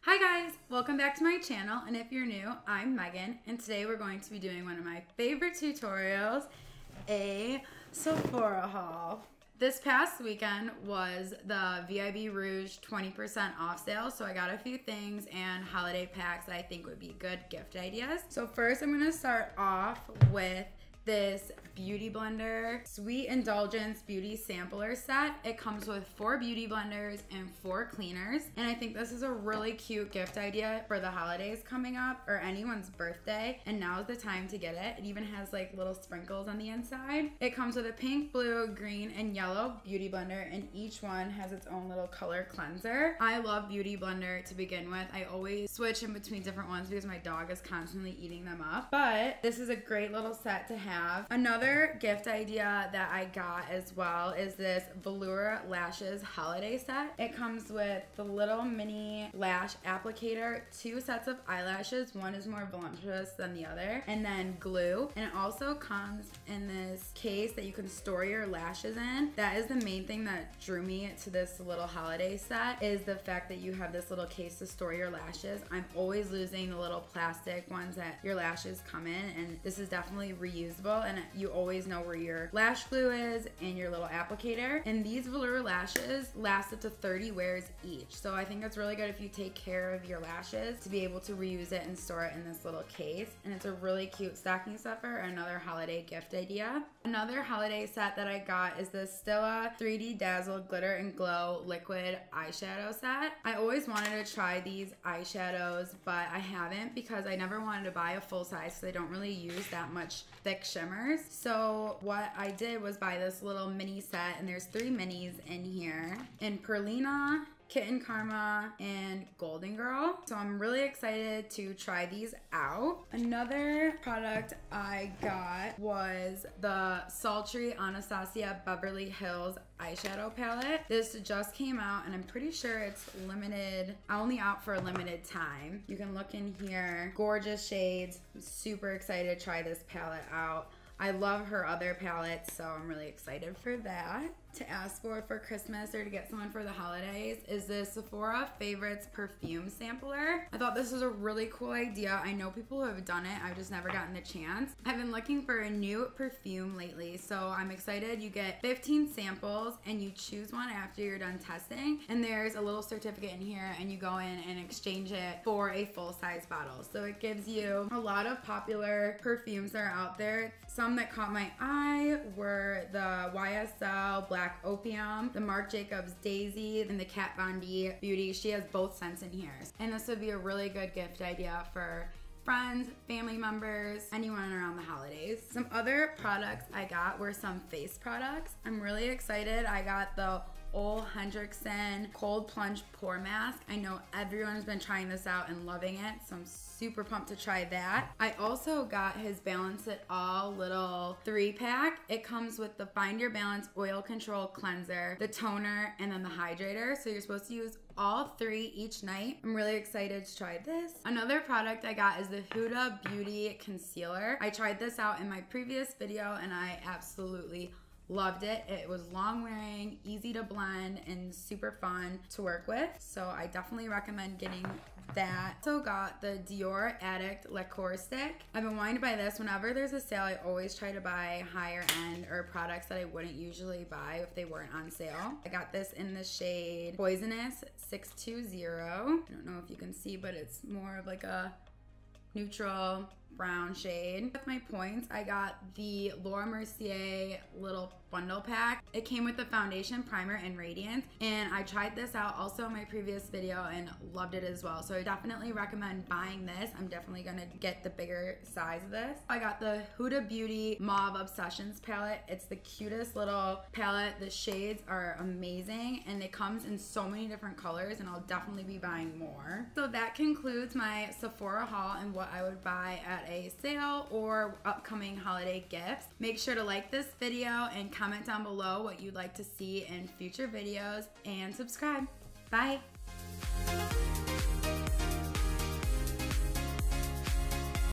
Hi guys, welcome back to my channel, and if you're new, I'm Megan, and today we're going to be doing one of my favorite tutorials, a Sephora haul. This past weekend was the VIB Rouge 20% off sale, so I got a few things and holiday packs that I think would be good gift ideas. So first I'm going to start off with this Beauty Blender Sweet Indulgence Beauty Sampler set. It comes with 4 beauty blenders and 4 cleaners, and I think this is a really cute gift idea for the holidays coming up or anyone's birthday, and now's the time to get it. It even has like little sprinkles on the inside. It comes with a pink, blue, green, and yellow beauty blender, and each one has its own little color cleanser. I love Beauty Blender to begin with. I always switch in between different ones because my dog is constantly eating them up, but this is a great little set to have. Another gift idea that I got as well is this Velour Lashes holiday set. It comes with the little mini lash applicator, 2 sets of eyelashes, one is more voluptuous than the other, and then glue. And it also comes in this case that you can store your lashes in. That is the main thing that drew me to this little holiday set, is the fact that you have this little case to store your lashes. I'm always losing the little plastic ones that your lashes come in, and this is definitely reusable, and you always know where your lash glue is and your little applicator. And these velour lashes last up to 30 wears each, so I think it's really good if you take care of your lashes to be able to reuse it and store it in this little case. And it's a really cute stocking stuffer, another holiday gift idea. Another holiday set that I got is the Stila 3D Dazzle Glitter and Glow Liquid Eyeshadow Set. I always wanted to try these eyeshadows, but I haven't because I never wanted to buy a full size because I don't really use that much thick shimmers. So what I did was buy this little mini set, and there's 3 minis in here, in Perlina, Kitten Karma, and Golden Girl. So I'm really excited to try these out. Another product I got was the Sultry Anastasia Beverly Hills eyeshadow palette. This just came out, and I'm pretty sure it's limited, only out for a limited time. You can look in here, gorgeous shades. I'm super excited to try this palette out. I love her other palettes, so I'm really excited for that. To ask for Christmas or to get someone for the holidays is the Sephora Favorites Perfume Sampler. I thought this was a really cool idea. I know people who have done it, I've just never gotten the chance. I've been looking for a new perfume lately, so I'm excited. You get 15 samples and you choose one after you're done testing, and there's a little certificate in here, and you go in and exchange it for a full-size bottle. So it gives you a lot of popular perfumes that are out there. Some that caught my eye were the YSL Black Opium, the Marc Jacobs Daisy, and the Kat Von D Beauty. She has both scents in here. And this would be a really good gift idea for friends, family members, anyone around the holidays. Some other products I got were some face products. I'm really excited. I got the Ole Hendrickson Cold Plunge Pore Mask. I know everyone's been trying this out and loving it, so I'm super pumped to try that. I also got his Balance It All little 3-pack. It comes with the Find Your Balance Oil Control Cleanser, the toner, and then the hydrator. So you're supposed to use all 3 each night. I'm really excited to try this. Another product I got is the Huda Beauty Concealer. I tried this out in my previous video, and I absolutely loved it. It was long wearing, easy to blend, and super fun to work with. So I definitely recommend getting that. Also got the Dior Addict Liqueur Stick. I've been wanting to buy this. Whenever there's a sale, I always try to buy higher end or products that I wouldn't usually buy if they weren't on sale. I got this in the shade Poisonous 620. I don't know if you can see, but it's more of like a neutral brown shade. With my points, I got the Laura Mercier little bundle pack. It came with the foundation, primer, and radiance, and I tried this out also in my previous video and loved it as well. So I definitely recommend buying this. I'm definitely gonna get the bigger size of this. I got the Huda Beauty Mauve Obsessions palette. It's the cutest little palette. The shades are amazing, and it comes in so many different colors, and I'll definitely be buying more. So that concludes my Sephora haul and what I would buy at a sale or upcoming holiday gifts. Make sure to like this video and comment down below what you'd like to see in future videos, and subscribe. Bye.